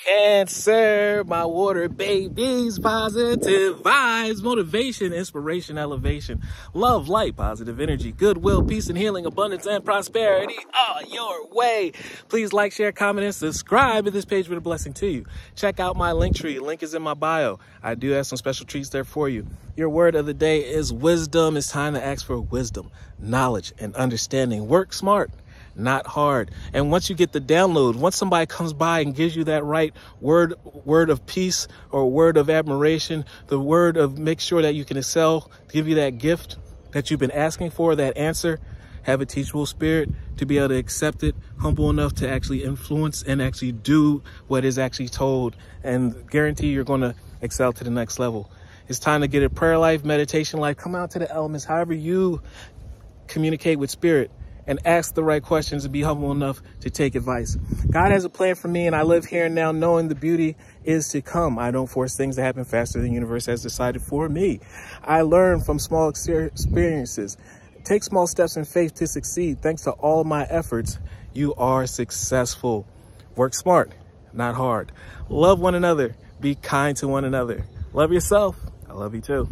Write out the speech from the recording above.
Cancer, my water babies, positive vibes, motivation, inspiration, elevation, love, light, positive energy, goodwill, peace and healing, abundance and prosperity are your way. Please like, share, comment, and subscribe if this page was a blessing to you. Check out my LinkTree. Link is in my bio. I do have some special treats there for you. Your word of the day is wisdom. It's time to ask for wisdom, knowledge, and understanding. Work smart, not hard. And once you get the download, once somebody comes by and gives you that right word of peace or word of admiration, the word of make sure that you can excel, give you that gift that you've been asking for, that answer, have a teachable spirit to be able to accept it, humble enough to actually influence and actually do what is actually told, and guarantee you're going to excel to the next level. It's time to get a prayer life, meditation life, come out to the elements, however you communicate with spirit, and ask the right questions and be humble enough to take advice. God has a plan for me, and I live here and now knowing the beauty is to come. I don't force things to happen faster than the universe has decided for me. I learn from small experiences. Take small steps in faith to succeed. Thanks to all my efforts, you are successful. Work smart, not hard. Love one another. Be kind to one another. Love yourself. I love you too.